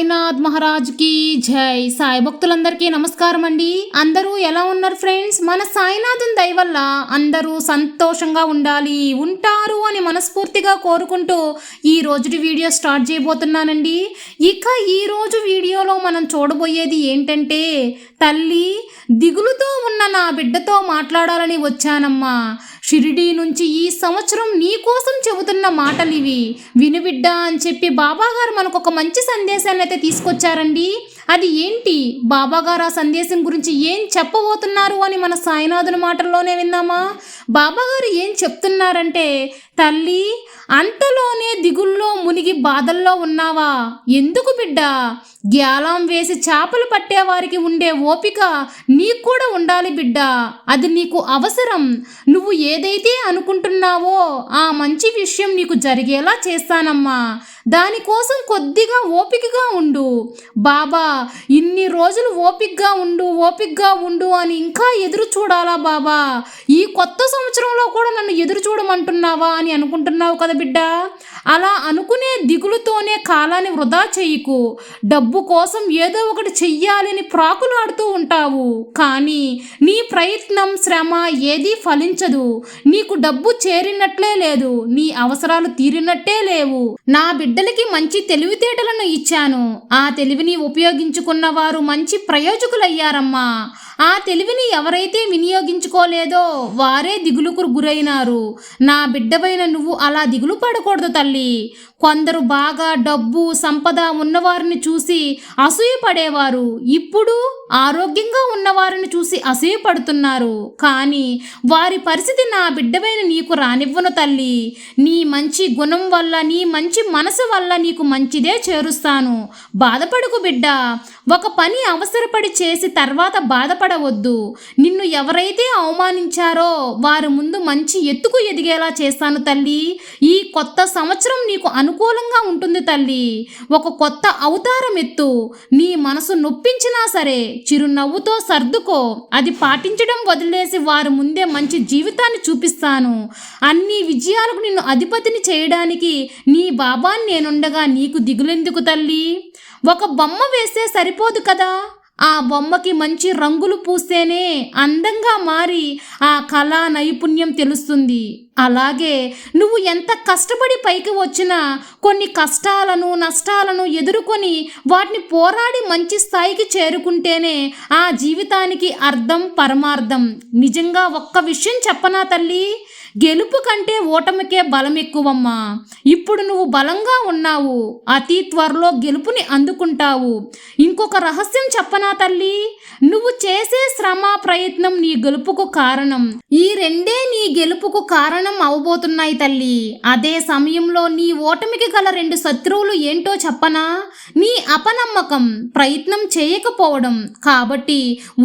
సాయినాథ్ మహారాజ్ కి జై. సాయి భక్తులందరికీ నమస్కారం అండి. అందరూ ఎలా ఉన్నారు ఫ్రెండ్స్? మన సాయినాథుని దయ వల్ల అందరూ సంతోషంగా ఉంటారు అని మనస్ఫూర్తిగా కోరుకుంటూ ఈ రోజుటి వీడియో స్టార్ట్ చేయబోతున్నానండి. ఇక ఈ రోజు వీడియోలో మనం చూడబోయేది ఏంటంటే, తల్లి దిగులుతో ఉన్న నా బిడ్డతో మాట్లాడాలని వచ్చానమ్మా. షిరిడీ నుంచి ఈ సంవత్సరం నీ కోసం చెబుతున్న మాటలు ఇవి విను బిడ్డ అని చెప్పి బాబాగారు మనకు ఒక మంచి సందేశాన్ని అయితే తీసుకొచ్చారండి. అది ఏంటి, బాబాగారు ఆ సందేశం గురించి ఏం చెప్పబోతున్నారు అని మన సాయినాథుని మాటల్లోనే విందామా. బాబాగారు ఏం చెప్తున్నారంటే, తల్లి అంతలోనే దిగుల్లో మునిగి బాధల్లో ఉన్నావా? ఎందుకు బిడ్డ? గ్యాలం వేసి చేపలు పట్టేవారికి ఉండే ఓపిక నీకు కూడా ఉండాలి బిడ్డ. అది నీకు అవసరం. నువ్వు ఏదైతే అనుకుంటున్నావో ఆ మంచి విషయం నీకు జరిగేలా చేస్తానమ్మా. దానికోసం కొద్దిగా ఓపికగా ఉండు. బాబా ఇన్ని రోజులు ఓపికగా ఉండు అని ఇంకా ఎదురు చూడాలా బాబా? ఈ కొత్త సంవత్సరంలో కూడా నన్ను ఎదురు చూడమంటున్నావా అని అనుకుంటున్నావు కదా బిడ్డ. అలా అనుకునే దిగులుతోనే కాలాన్ని వృధా చెయ్యకు. డబ్బు కోసం ఏదో ఒకటి చెయ్యాలని ప్రాకులాడుతూ ఉంటావు, కానీ నీ ప్రయత్నం శ్రమ ఏదీ ఫలించదు. నీకు డబ్బు చేరినట్లే లేదు, నీ అవసరాలు తీరినట్టే లేవు. నా బిడ్డలకి మంచి తెలివితేటలను ఇచ్చాను. ఆ తెలివిని ఉపయోగించుకున్న వారు మంచి ప్రయోజకులయ్యారమ్మా. ఆ తెలివిని ఎవరైతే వినియోగించుకోలేదో వారే దిగులుకు గురైనారు. నా బిడ్డపైన నువ్వు అలా దిగులు పడకూడదు తల్లి. కొందరు బాగా డబ్బు సంపద ఉన్నవారిని చూసి అసూయపడేవారు ఇప్పుడు ఆరోగ్యంగా ఉన్నవారిని చూసి అసూయపడుతున్నారు. కానీ వారి పరిస్థితి నా బిడ్డపైన నీకు రానివ్వను తల్లి. నీ మంచి గుణం వల్ల, నీ మంచి మనసు వల్ల నీకు మంచిదే చేరుస్తాను. బాధపడకు బిడ్డ. ఒక పని అవసరపడి చేసి తర్వాత బాధపడవద్దు. నిన్ను ఎవరైతే అవమానించారో వారి ముందు మంచి ఎత్తుకు ఎదిగేలా చేస్తాను తల్లి. ఈ కొత్త సంవత్సరం నీకు అనుకూలంగా ఉంటుంది తల్లి. ఒక కొత్త అవతారం ఎత్తు. నీ మనసు నొప్పించినా సరే చిరునవ్వుతో సర్దుకో. అది పాటించడం వదిలేసి వారి ముందే మంచి జీవితాన్ని చూపిస్తాను. అన్ని విజయాలకు నిన్ను అధిపతిని చేయడానికి నీ బాబాని నేనుండగా నీకు దిగులెందుకు తల్లి? ఒక బొమ్మ వేస్తే సరిపోదు కదా. ఆ బొమ్మకి మంచి రంగులు పూస్తేనే అందంగా మారి ఆ కళా నైపుణ్యం తెలుస్తుంది. అలాగే నువ్వు ఎంత కష్టపడి పైకి వచ్చినా కొన్ని కష్టాలను నష్టాలను ఎదుర్కొని వాటిని పోరాడి మంచి స్థాయికి చేరుకుంటేనే ఆ జీవితానికి అర్థం పరమార్థం. నిజంగా ఒక్క విషయం చెప్పనా తల్లి, గెలుపు కంటే ఓటమికే బలం ఎక్కువమ్మా. ఇప్పుడు నువ్వు బలంగా ఉన్నావు, అతి త్వరలో గెలుపుని అందుకుంటావు. ఇంకొక రహస్యం చెప్పనా తల్లి, నువ్వు చేసే శ్రమ ప్రయత్నం నీ గెలుపుకు కారణం. ఈ రెండే నీ గెలుపుకు కారణం అవబోతున్నాయి తల్లి. అదే సమయంలో నీ ఓటమికి గల రెండు శత్రువులు ఏంటో చెప్పనా? నీ అపనమ్మకం, ప్రయత్నం చేయకపోవడం. కాబట్టి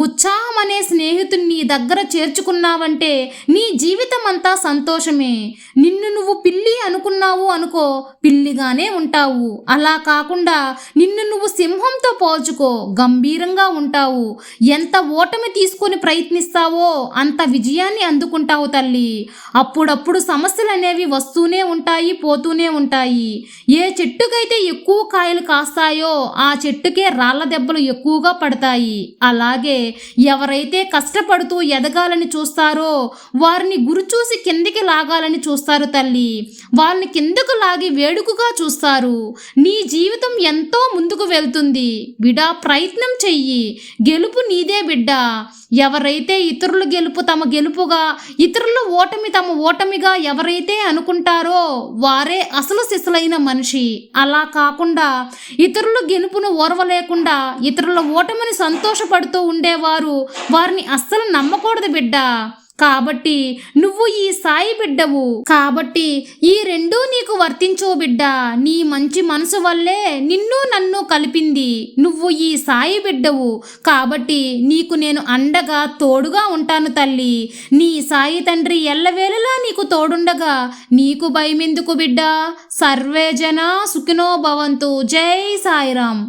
ఉత్సాహం అనే స్నేహితుని నీ దగ్గర చేర్చుకున్నావంటే నీ జీవితం అంతా సంతోషమే. నిన్ను నువ్వు పిల్లి అనుకున్నావు అనుకో, పిల్లిగానే ఉంటావు. అలా కాకుండా నిన్ను నువ్వు సింహంతో పోల్చుకో, గంభీరంగా ఉంటావు. ఎంత ఓటమి తీసుకొని ప్రయత్నిస్తావో అంత విజయాన్ని అందుకుంటావు తల్లి. అప్పుడప్పుడు సమస్యలు అనేవి వస్తూనే ఉంటాయి, పోతూనే ఉంటాయి. ఏ చెట్టుకైతే ఎక్కువ కాయలు కాస్తాయో ఆ చెట్టుకే రాళ్ల దెబ్బలు ఎక్కువగా పడతాయి. అలాగే ఎవరైతే కష్టపడుతూ ఎదగాలని చూస్తారో వారిని గురి చూసి కిందికి లాగాలని చూస్తారు తల్లి. వాళ్ళని కిందకు లాగి వేడుకగా చూస్తారు. నీ జీవితం ఎంతో ముందుకు వెళ్తుంది బిడ్డ. ప్రయత్నం చెయ్యి, గెలుపు నీదే బిడ్డ. ఎవరైతే ఇతరుల గెలుపు తమ గెలుపుగా, ఇతరుల ఓటమి తమ ఓటమిగా ఎవరైతే అనుకుంటారో వారే అసలు సిసలైన మనిషి. అలా కాకుండా ఇతరుల గెలుపును ఓర్వలేకుండా ఇతరుల ఓటమిని సంతోషపడుతూ ఉండేవారు వారిని అస్సలు నమ్మకూడదు బిడ్డ. కాబట్టి నువ్వు ఈ సాయి బిడ్డవు కాబట్టి ఈ రెండూ నీకు వర్తించవు బిడ్డ. నీ మంచి మనసు వల్లే నిన్ను నన్ను కలిపింది. నువ్వు ఈ సాయి బిడ్డవు కాబట్టి నీకు నేను అండగా తోడుగా ఉంటాను తల్లి. నీ సాయి తండ్రి ఎల్లవేళలా నీకు తోడుండగా నీకు భయమెందుకు బిడ్డ. సర్వే జన సుఖినో భవంతు. జై సాయిరాం.